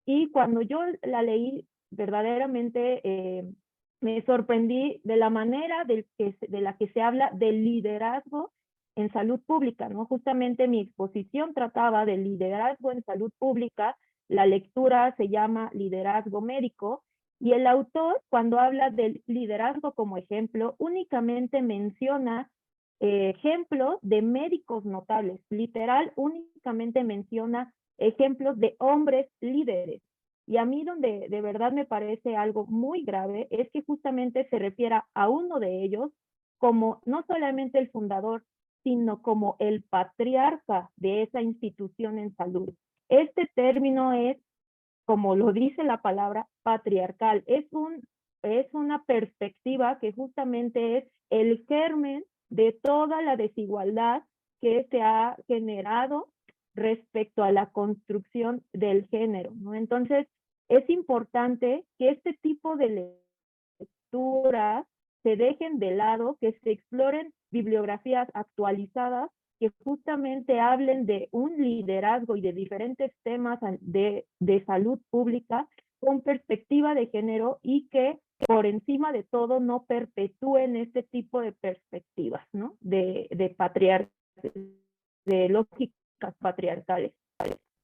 y cuando yo la leí verdaderamente me sorprendí de la manera de la que se habla del liderazgo en salud pública, ¿no? Justamente mi exposición trataba del liderazgo en salud pública, la lectura se llama Liderazgo Médico, y el autor, cuando habla del liderazgo como ejemplo, únicamente menciona ejemplos de médicos notables, literal, únicamente menciona ejemplos de hombres líderes. Y a mí donde de verdad me parece algo muy grave es que justamente se refiera a uno de ellos como no solamente el fundador, sino como el patriarca de esa institución en salud. Este término es, como lo dice la palabra, patriarcal. Es una perspectiva que justamente es el germen de toda la desigualdad que se ha generado respecto a la construcción del género, ¿no? Entonces, es importante que este tipo de lecturas se dejen de lado, que se exploren bibliografías actualizadas que justamente hablen de un liderazgo y de diferentes temas de salud pública con perspectiva de género y que por encima de todo no perpetúen este tipo de perspectivas, ¿no? de lógicas patriarcales.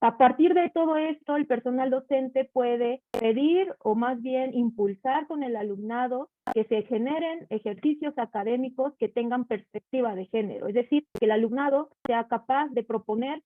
A partir de todo esto, el personal docente puede pedir o más bien impulsar con el alumnado que se generen ejercicios académicos que tengan perspectiva de género, es decir, que el alumnado sea capaz de proponer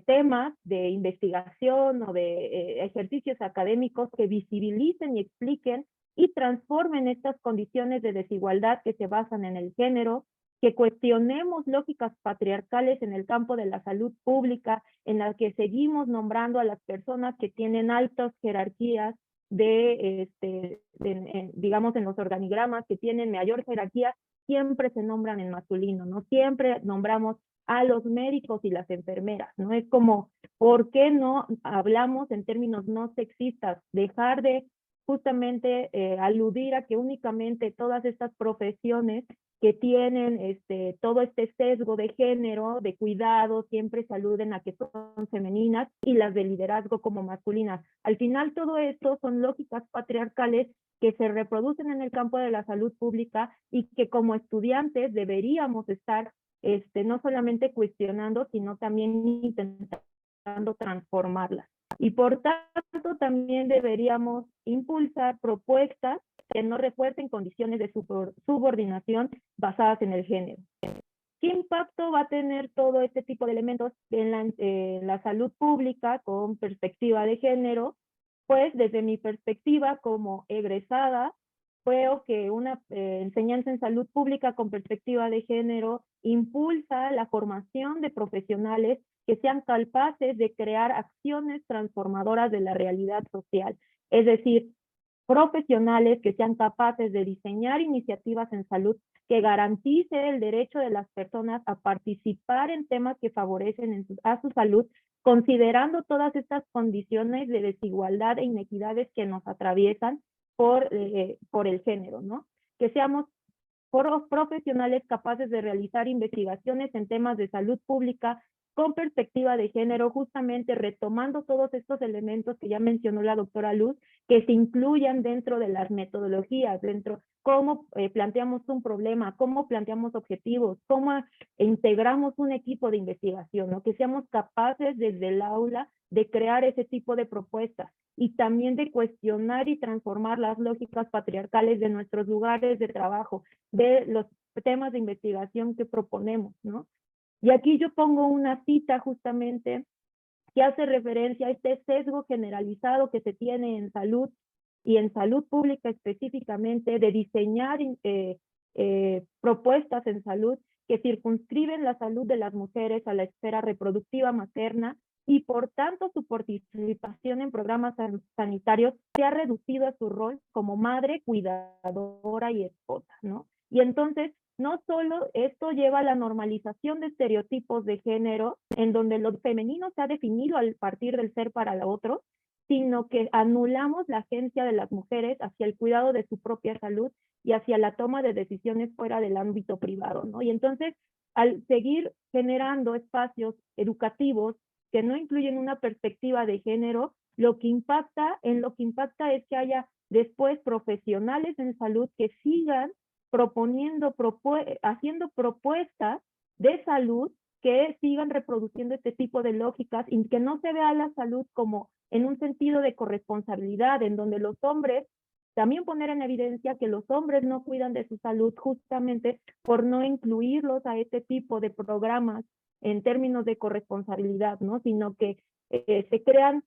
temas de investigación o de ejercicios académicos que visibilicen y expliquen y transformen estas condiciones de desigualdad que se basan en el género, que cuestionemos lógicas patriarcales en el campo de la salud pública, en la que seguimos nombrando a las personas que tienen altas jerarquías digamos, en los organigramas que tienen mayor jerarquía, siempre se nombran en masculino, ¿no? Siempre nombramos a los médicos y las enfermeras, ¿no? Es como, ¿por qué no hablamos en términos no sexistas? Dejar de justamente aludir a que únicamente todas estas profesiones que tienen todo este sesgo de género, de cuidado, siempre se aluden a que son femeninas y las de liderazgo como masculinas. Al final todo esto son lógicas patriarcales que se reproducen en el campo de la salud pública y que como estudiantes deberíamos estar no solamente cuestionando, sino también intentando transformarlas. Y por tanto también deberíamos impulsar propuestas que no refuercen condiciones de subordinación basadas en el género. ¿Qué impacto va a tener todo este tipo de elementos en la salud pública con perspectiva de género? Pues desde mi perspectiva como egresada, veo que una enseñanza en salud pública con perspectiva de género impulsa la formación de profesionales que sean capaces de crear acciones transformadoras de la realidad social. Es decir, profesionales que sean capaces de diseñar iniciativas en salud que garantice el derecho de las personas a participar en temas que favorecen a su salud, considerando todas estas condiciones de desigualdad e inequidades que nos atraviesan por el género, ¿no? Que seamos profesionales capaces de realizar investigaciones en temas de salud pública con perspectiva de género, justamente retomando todos estos elementos que ya mencionó la doctora Luz, que se incluyan dentro de las metodologías, dentro cómo planteamos un problema, cómo planteamos objetivos, cómo integramos un equipo de investigación, ¿no? Que seamos capaces desde el aula de crear ese tipo de propuestas y también de cuestionar y transformar las lógicas patriarcales de nuestros lugares de trabajo, de los temas de investigación que proponemos, ¿no? Y aquí yo pongo una cita justamente que hace referencia a este sesgo generalizado que se tiene en salud y en salud pública específicamente de diseñar propuestas en salud que circunscriben la salud de las mujeres a la esfera reproductiva materna y por tanto su participación en programas sanitarios se ha reducido a su rol como madre, cuidadora y esposa, ¿no? Y entonces no solo esto lleva a la normalización de estereotipos de género, en donde lo femenino se ha definido al partir del ser para el otro, sino que anulamos la agencia de las mujeres hacia el cuidado de su propia salud y hacia la toma de decisiones fuera del ámbito privado, ¿no? Y entonces, al seguir generando espacios educativos que no incluyen una perspectiva de género, lo que impacta es que haya después profesionales en salud que sigan haciendo propuestas de salud que sigan reproduciendo este tipo de lógicas y que no se vea la salud como en un sentido de corresponsabilidad, en donde los hombres, también poner en evidencia que los hombres no cuidan de su salud justamente por no incluirlos a este tipo de programas en términos de corresponsabilidad, ¿no? Sino que se crean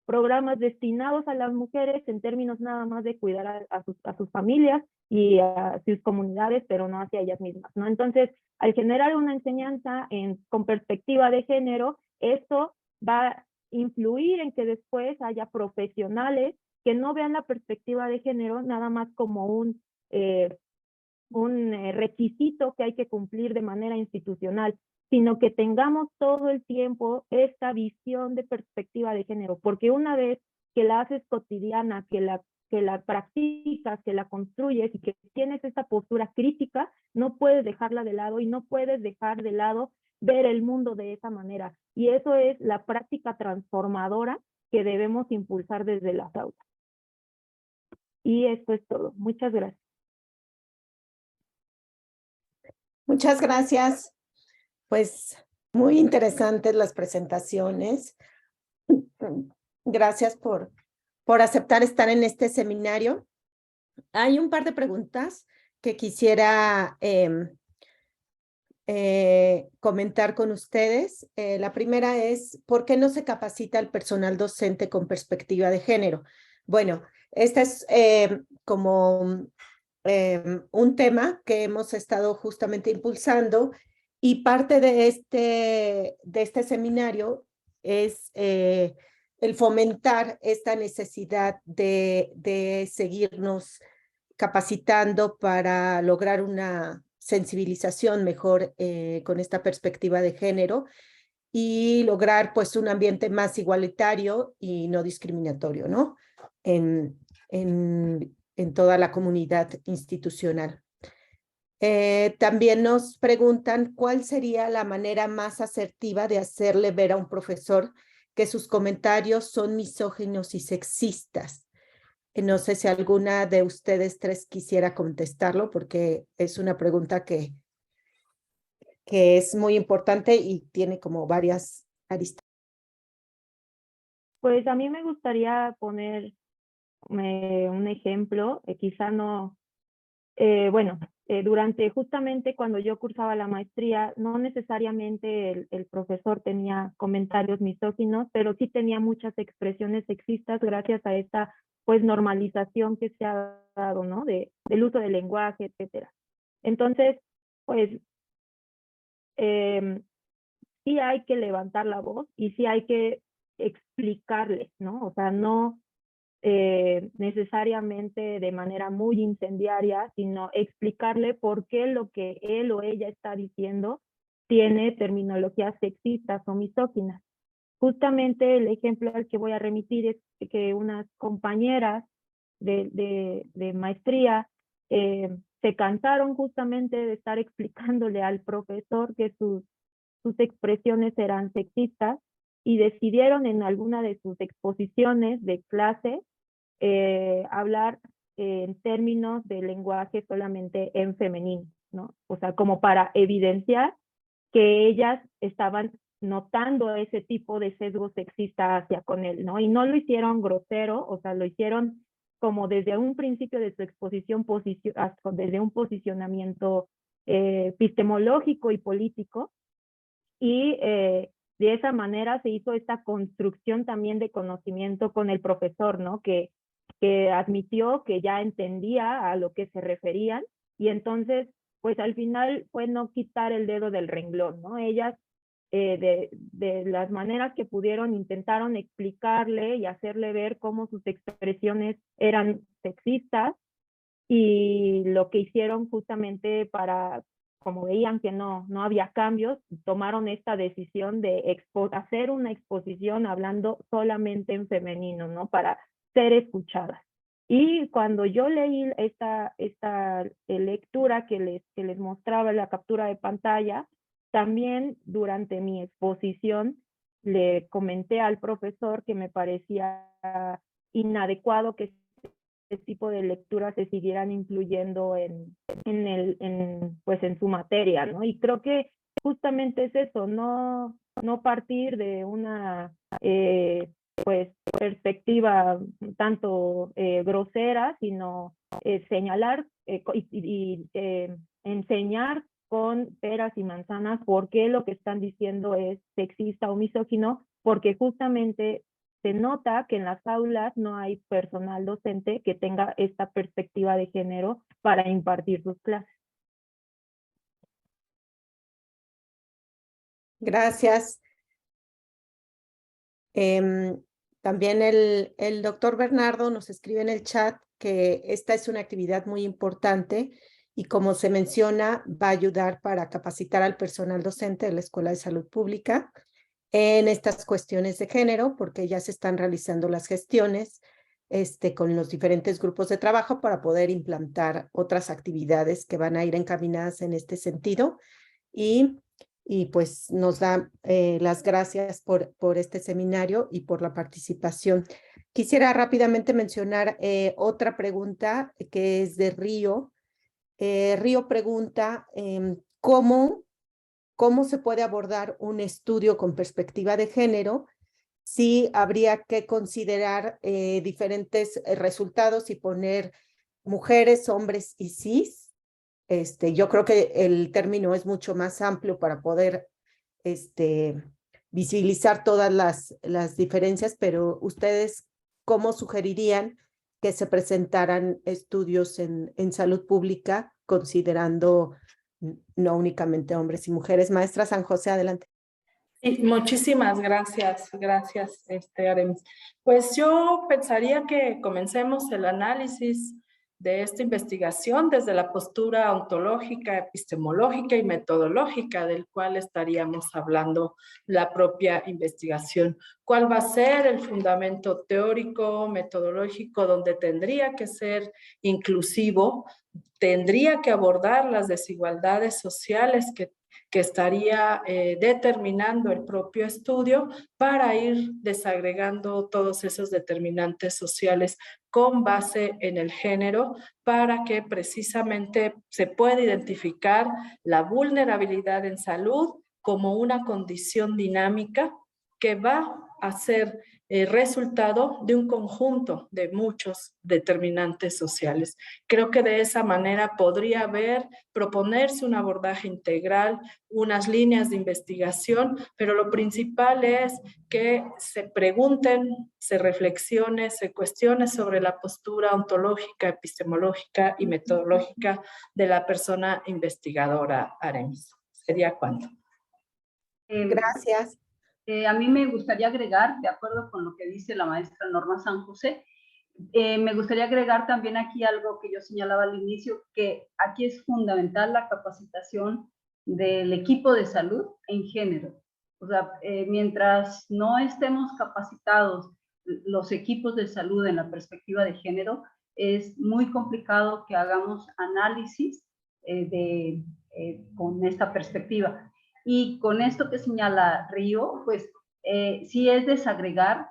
programas destinados a las mujeres en términos nada más de cuidar a sus familias y a sus comunidades, pero no hacia ellas mismas, ¿no? Entonces, al generar una enseñanza con perspectiva de género, esto va a influir en que después haya profesionales que no vean la perspectiva de género nada más como un requisito que hay que cumplir de manera institucional, sino que tengamos todo el tiempo esta visión de perspectiva de género, porque una vez que la haces cotidiana, que la practicas, que la construyes y que tienes esta postura crítica, no puedes dejarla de lado y no puedes dejar de lado ver el mundo de esa manera. Y eso es la práctica transformadora que debemos impulsar desde las aulas. Y esto es todo. Muchas gracias. Muchas gracias. Pues muy interesantes las presentaciones. Gracias por aceptar estar en este seminario. Hay un par de preguntas que quisiera comentar con ustedes. La primera es, ¿por qué no se capacita al personal docente con perspectiva de género? Bueno, este es como un tema que hemos estado justamente impulsando y parte de este seminario es el fomentar esta necesidad de seguirnos capacitando para lograr una sensibilización mejor con esta perspectiva de género y lograr pues un ambiente más igualitario y no discriminatorio, ¿no? En en toda la comunidad institucional. También nos preguntan cuál sería la manera más asertiva de hacerle ver a un profesor que sus comentarios son misóginos y sexistas. No sé si alguna de ustedes tres quisiera contestarlo, porque es una pregunta que es muy importante y tiene como varias aristas. Pues a mí me gustaría poner un ejemplo, quizá no, durante justamente cuando yo cursaba la maestría, no necesariamente el profesor tenía comentarios misóginos, pero sí tenía muchas expresiones sexistas gracias a esta pues normalización que se ha dado, ¿no? Del uso del lenguaje, etcétera. Entonces, pues sí hay que levantar la voz y sí hay que explicarles, ¿no? O sea, no necesariamente de manera muy incendiaria, sino explicarle por qué lo que él o ella está diciendo tiene terminologías sexistas o misóginas. Justamente el ejemplo al que voy a remitir es que unas compañeras de maestría se cansaron justamente de estar explicándole al profesor que sus expresiones eran sexistas y decidieron en alguna de sus exposiciones de clase hablar en términos de lenguaje solamente en femenino, ¿no? O sea, como para evidenciar que ellas estaban notando ese tipo de sesgo sexista hacia con él, ¿no? Y no lo hicieron grosero, o sea, lo hicieron como desde un principio de su exposición, desde un posicionamiento epistemológico y político, y de esa manera se hizo esta construcción también de conocimiento con el profesor, ¿no? Que admitió que ya entendía a lo que se referían, y entonces, pues al final fue no quitar el dedo del renglón, ¿no? Ellas, de las maneras que pudieron, intentaron explicarle y hacerle ver cómo sus expresiones eran sexistas, y lo que hicieron justamente para, como veían que no había cambios, tomaron esta decisión de hacer una exposición hablando solamente en femenino, ¿no? Para ser escuchadas. Y cuando yo leí esta lectura que les mostraba la captura de pantalla, también durante mi exposición le comenté al profesor que me parecía inadecuado que este tipo de lecturas se siguieran incluyendo en su materia, ¿no? Y creo que justamente es eso, no partir de una perspectiva tanto grosera, sino señalar y enseñar con peras y manzanas por qué lo que están diciendo es sexista o misógino, porque justamente se nota que en las aulas no hay personal docente que tenga esta perspectiva de género para impartir sus clases. Gracias. También el doctor Bernardo nos escribe en el chat que esta es una actividad muy importante y, como se menciona, va a ayudar para capacitar al personal docente de la Escuela de Salud Pública en estas cuestiones de género, porque ya se están realizando las gestiones con los diferentes grupos de trabajo para poder implantar otras actividades que van a ir encaminadas en este sentido. Y pues nos da las gracias por este seminario y por la participación. Quisiera rápidamente mencionar otra pregunta que es de Río. Río pregunta ¿cómo se puede abordar un estudio con perspectiva de género si habría que considerar diferentes resultados y poner mujeres, hombres y cis. Yo creo que el término es mucho más amplio para poder visibilizar todas las diferencias, pero ustedes, ¿cómo sugerirían que se presentaran estudios en salud pública considerando no únicamente hombres y mujeres? Maestra San José, adelante. Sí, muchísimas gracias, Aremis. Pues yo pensaría que comencemos el análisis de esta investigación desde la postura ontológica, epistemológica y metodológica del cual estaríamos hablando la propia investigación. ¿Cuál va a ser el fundamento teórico, metodológico, donde tendría que ser inclusivo? Tendría que abordar las desigualdades sociales que estaría determinando el propio estudio para ir desagregando todos esos determinantes sociales con base en el género para que precisamente se pueda identificar la vulnerabilidad en salud como una condición dinámica que va a ser resultado de un conjunto de muchos determinantes sociales. Creo que de esa manera podría proponerse un abordaje integral, unas líneas de investigación, pero lo principal es que se pregunten, se reflexione, se cuestione sobre la postura ontológica, epistemológica y metodológica de la persona investigadora, Aremis. ¿Sería cuánto? Gracias. A mí me gustaría agregar, de acuerdo con lo que dice la maestra Norma San José, me gustaría agregar también aquí algo que yo señalaba al inicio, que aquí es fundamental la capacitación del equipo de salud en género. O sea, mientras no estemos capacitados los equipos de salud en la perspectiva de género, es muy complicado que hagamos análisis con esta perspectiva. Y con esto que señala Río, pues sí es desagregar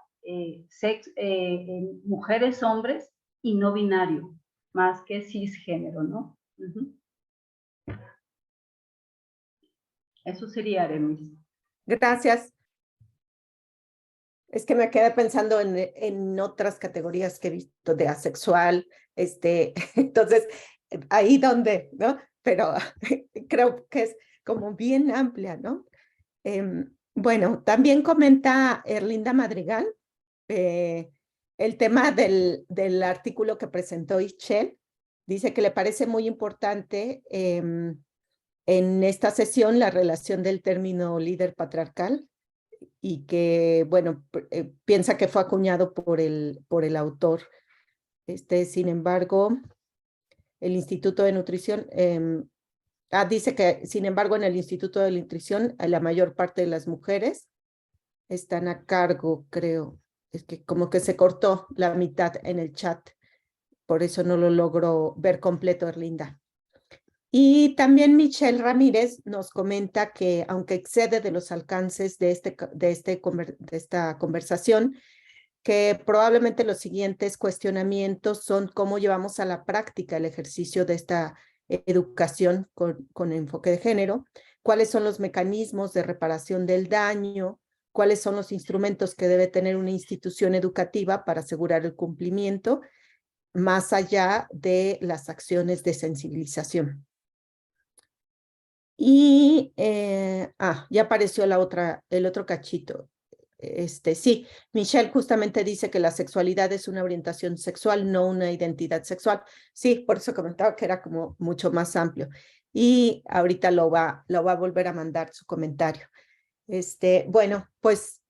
mujeres, hombres y no binario, más que cisgénero, ¿no? Eso sería, Aremis. Gracias. Es que me quedé pensando en otras categorías que he visto de asexual, entonces, ahí donde, ¿no? Pero creo que es como bien amplia, ¿no? Bueno, también comenta Erlinda Madrigal el tema del artículo que presentó Ischel. Dice que le parece muy importante en esta sesión la relación del término líder patriarcal y que, bueno, piensa que fue acuñado por el autor. Sin embargo, el Instituto de Nutrición... dice que, sin embargo, en el Instituto de Nutrición, la mayor parte de las mujeres están a cargo, creo. Es que como que se cortó la mitad en el chat. Por eso no lo logro ver completo, Erlinda. Y también Michelle Ramírez nos comenta que, aunque excede de los alcances de esta conversación, que probablemente los siguientes cuestionamientos son cómo llevamos a la práctica el ejercicio de esta educación con enfoque de género, cuáles son los mecanismos de reparación del daño, cuáles son los instrumentos que debe tener una institución educativa para asegurar el cumplimiento, más allá de las acciones de sensibilización. Y ya apareció el otro cachito. Sí, Michelle justamente dice que la sexualidad es una orientación sexual, no una identidad sexual. Sí, por eso comentaba que era como mucho más amplio. Y ahorita lo va a volver a mandar su comentario. Bueno, pues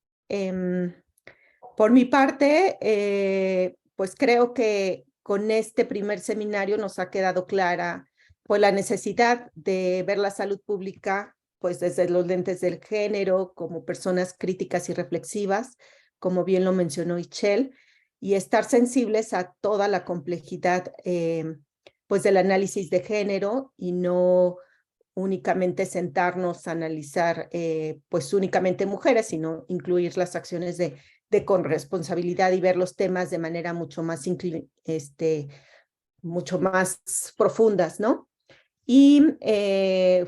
por mi parte, pues creo que con este primer seminario nos ha quedado clara pues la necesidad de ver la salud pública pues desde los lentes del género, como personas críticas y reflexivas, como bien lo mencionó Ischel, y estar sensibles a toda la complejidad pues del análisis de género y no únicamente sentarnos a analizar pues únicamente mujeres, sino incluir las acciones de corresponsabilidad y ver los temas de manera mucho más profundas, ¿no? Y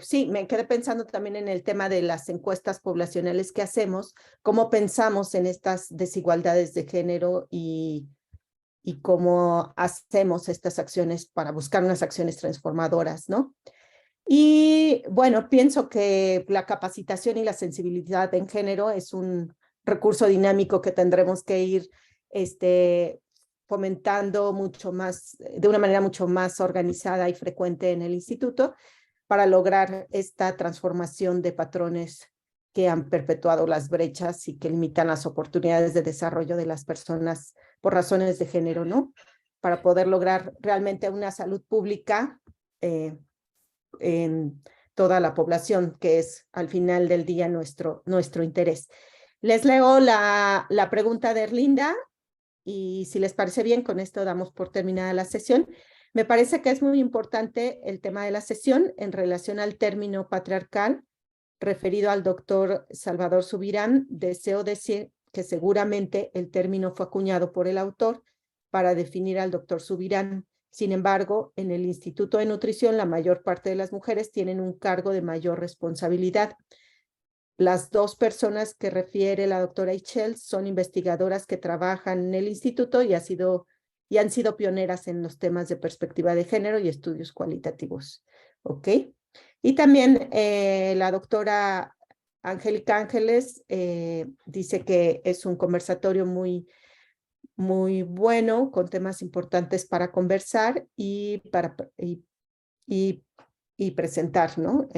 sí, me quedé pensando también en el tema de las encuestas poblacionales que hacemos, cómo pensamos en estas desigualdades de género y cómo hacemos estas acciones para buscar unas acciones transformadoras, ¿no? Y bueno, pienso que la capacitación y la sensibilidad en género es un recurso dinámico que tendremos que ir fomentando de una manera mucho más organizada y frecuente en el instituto para lograr esta transformación de patrones que han perpetuado las brechas y que limitan las oportunidades de desarrollo de las personas por razones de género, ¿no? para poder lograr realmente una salud pública en toda la población, que es al final del día nuestro interés. Les leo la pregunta de Erlinda y si les parece bien, con esto damos por terminada la sesión. Me parece que es muy importante el tema de la sesión en relación al término patriarcal referido al doctor Salvador Subirán. Deseo decir que seguramente el término fue acuñado por el autor para definir al doctor Subirán. Sin embargo, en el Instituto de Nutrición, la mayor parte de las mujeres tienen un cargo de mayor responsabilidad. Las dos personas que refiere la doctora Ichel son investigadoras que trabajan en el instituto y han sido pioneras en los temas de perspectiva de género y estudios cualitativos. ¿Ok? Y también la doctora Angélica Ángeles dice que es un conversatorio muy bueno, con temas importantes para conversar y presentar, ¿no?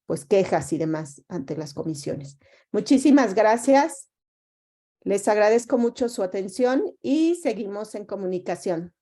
Pues quejas y demás ante las comisiones. Muchísimas gracias. Les agradezco mucho su atención y seguimos en comunicación.